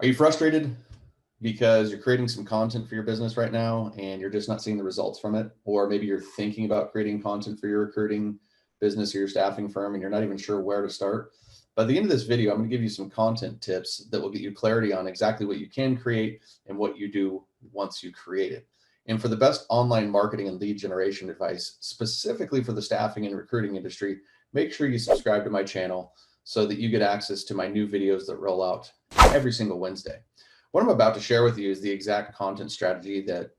Are you frustrated because you're creating some content for your business right now and you're just not seeing the results from it? Or maybe you're thinking about creating content for your recruiting business or your staffing firm and you're not even sure where to start? By the end of this video, I'm going to give you some content tips that will get you clarity on exactly what you can create and what you do once you create it. And for the best online marketing and lead generation advice, specifically for the staffing and recruiting industry, make sure you subscribe to my channel so that you get access to my new videos that roll out every single Wednesday. What I'm about to share with you is the exact content strategy that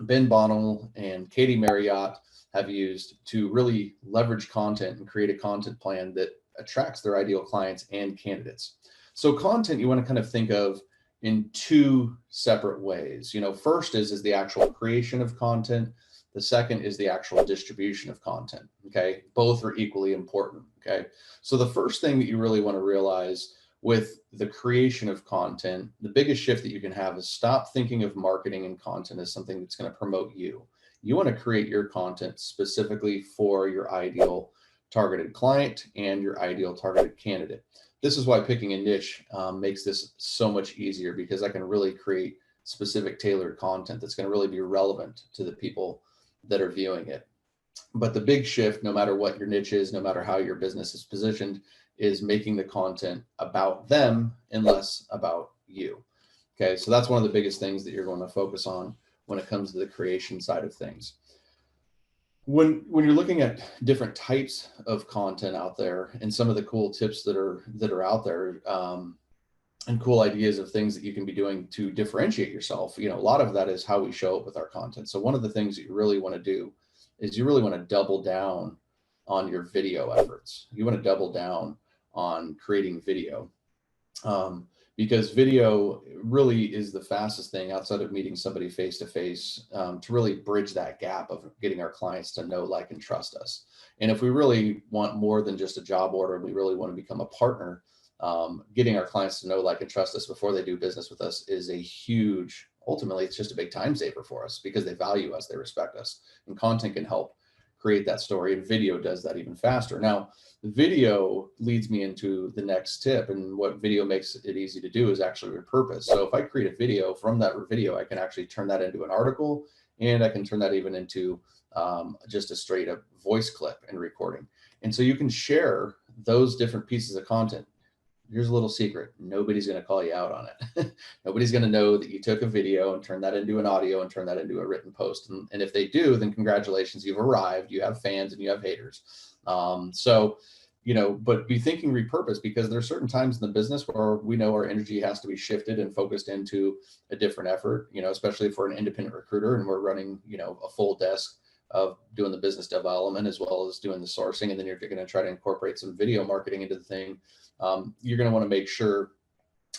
Ben Bonnell and Katie Marriott have used to really leverage content and create a content plan that attracts their ideal clients and candidates. So content you want to kind of think of in two separate ways. First is the actual creation of content. The second is the actual distribution of content. Okay. Both are equally important. Okay. So the first thing that you really want to realize with the creation of content, the biggest shift that you can have is stop thinking of marketing and content as something that's going to promote you. You want to create your content specifically for your ideal targeted client and your ideal targeted candidate. This is why picking a niche makes this so much easier, because I can really create specific tailored content that's going to really be relevant to the people that are viewing it. But the big shift, no matter what your niche is, no matter how your business is positioned, is making the content about them and less about you. Okay, so that's one of the biggest things that you're going to focus on when it comes to the creation side of things. When you're looking at different types of content out there and some of the cool tips that are out there, and cool ideas of things that you can be doing to differentiate yourself, a lot of that is how we show up with our content. So one of the things that you really want to do is you really want to double down on your video efforts. You want to double down on creating video, because video really is the fastest thing outside of meeting somebody face to face to really bridge that gap of getting our clients to know, like, and trust us. And if we really want more than just a job order, we really want to become a partner, getting our clients to know, like, and trust us before they do business with us is a huge, ultimately, it's just a big time saver for us because they value us, they respect us, and content can help create that story, and video does that even faster. Now, the video leads me into the next tip, and what video makes it easy to do is actually repurpose. So if I create a video, from that video, I can actually turn that into an article, and I can turn that even into just a straight up voice clip and recording. And so you can share those different pieces of content. Here's a little secret. Nobody's going to call you out on it. Nobody's going to know that you took a video and turned that into an audio and turned that into a written post. And if they do, then congratulations, you've arrived. You have fans and you have haters. But be thinking repurpose, because there's certain times in the business where we know our energy has to be shifted and focused into a different effort, especially for an independent recruiter and we're running, a full desk of doing the business development as well as doing the sourcing. And then you're going to try to incorporate some video marketing into the thing. You're going to want to make sure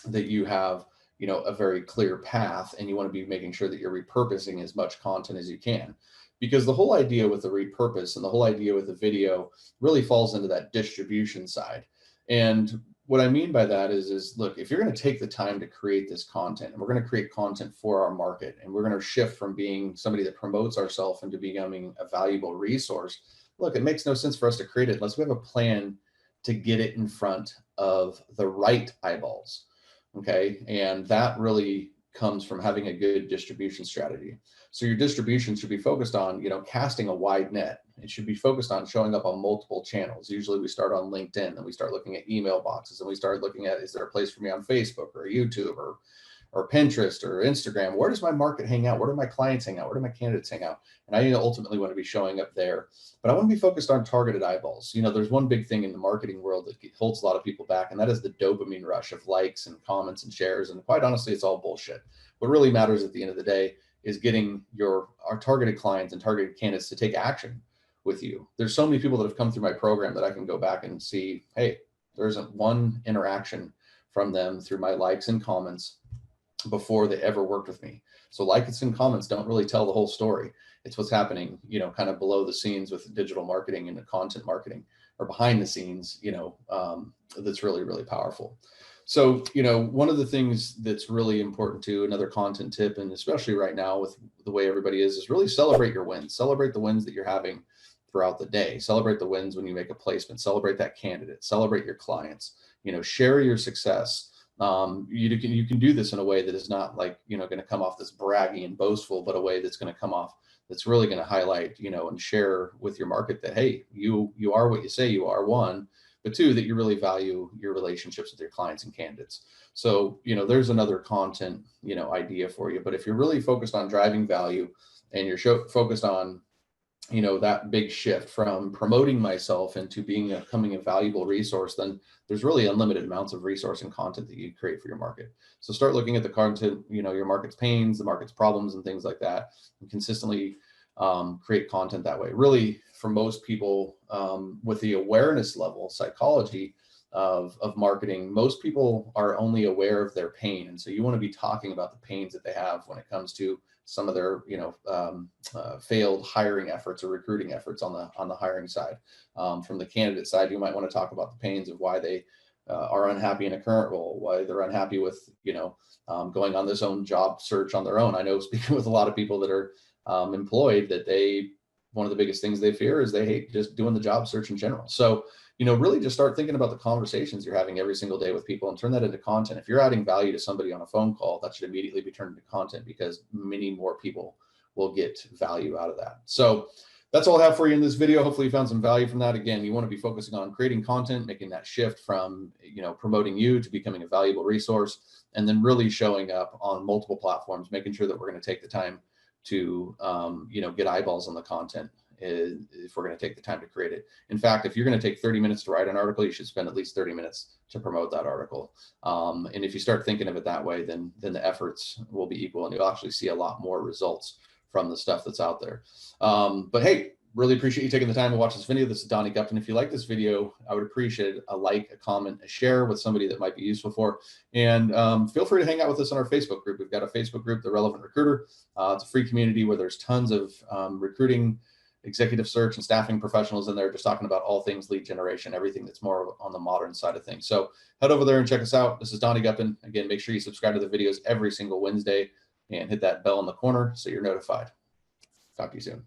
that you have, a very clear path, and you want to be making sure that you're repurposing as much content as you can, because the whole idea with the repurpose and the whole idea with the video really falls into that distribution side. And what I mean by that is look, if you're going to take the time to create this content, and we're going to create content for our market, and we're going to shift from being somebody that promotes ourselves into becoming a valuable resource, look, it makes no sense for us to create it unless we have a plan to get it in front of the right eyeballs. Okay. And that really comes from having a good distribution strategy. So your distribution should be focused on, casting a wide net. It should be focused on showing up on multiple channels. Usually we start on LinkedIn, and we start looking at email boxes, and we start looking at, is there a place for me on Facebook or YouTube or Pinterest or Instagram? Where does my market hang out? Where do my clients hang out? Where do my candidates hang out? And I ultimately want to be showing up there, but I want to be focused on targeted eyeballs. There's one big thing in the marketing world that holds a lot of people back, and that is the dopamine rush of likes and comments and shares. And quite honestly, it's all bullshit. What really matters at the end of the day is getting our targeted clients and targeted candidates to take action with you. There's so many people that have come through my program that I can go back and see, hey, there isn't one interaction from them through my likes and comments before they ever worked with me. So likes and comments don't really tell the whole story. It's what's happening, kind of below the scenes with digital marketing and content marketing, or behind the scenes, that's really, really powerful. So, one of the things that's really important too, another content tip, and especially right now with the way everybody is really celebrate your wins. Celebrate the wins that you're having throughout the day. Celebrate the wins when you make a placement. Celebrate that candidate. Celebrate your clients. Share your success. You can do this in a way that is not like, going to come off this braggy and boastful, but a way that's going to come off that's really going to highlight, and share with your market that, hey, you are what you say you are, one, but two, that you really value your relationships with your clients and candidates. So, there's another content, idea for you. But if you're really focused on driving value and you're focused on, that big shift from promoting myself into becoming a valuable resource, then there's really unlimited amounts of resource and content that you create for your market. So start looking at the content, your market's pains, the market's problems, and things like that, and consistently create content that way. Really, for most people, with the awareness level psychology of marketing, most people are only aware of their pain. And so you want to be talking about the pains that they have when it comes to some of their, failed hiring efforts or recruiting efforts on the hiring side. From the candidate side, you might want to talk about the pains of why they are unhappy in a current role, why they're unhappy with, going on this own job search on their own. I know, speaking with a lot of people that are employed, that one of the biggest things they fear is they hate just doing the job search in general. So, really just start thinking about the conversations you're having every single day with people and turn that into content. If you're adding value to somebody on a phone call, that should immediately be turned into content, because many more people will get value out of that. So that's all I have for you in this video. Hopefully you found some value from that. Again, you want to be focusing on creating content, making that shift from, promoting you to becoming a valuable resource, and then really showing up on multiple platforms, making sure that we're going to take the time to, get eyeballs on the content if we're going to take the time to create it. In fact, if you're going to take 30 minutes to write an article, you should spend at least 30 minutes to promote that article. And if you start thinking of it that way, then the efforts will be equal, and you'll actually see a lot more results from the stuff that's out there. But hey, really appreciate you taking the time to watch this video. This is Donnie Gupton. If you like this video, I would appreciate a like, a comment, a share with somebody that might be useful for. And feel free to hang out with us on our Facebook group. We've got a Facebook group, The Relevant Recruiter. It's a free community where there's tons of recruiting, executive search, and staffing professionals in there, just talking about all things lead generation, everything that's more on the modern side of things. So head over there and check us out. This is Donnie Gupton. Again, make sure you subscribe to the videos every single Wednesday and hit that bell in the corner so you're notified. Talk to you soon.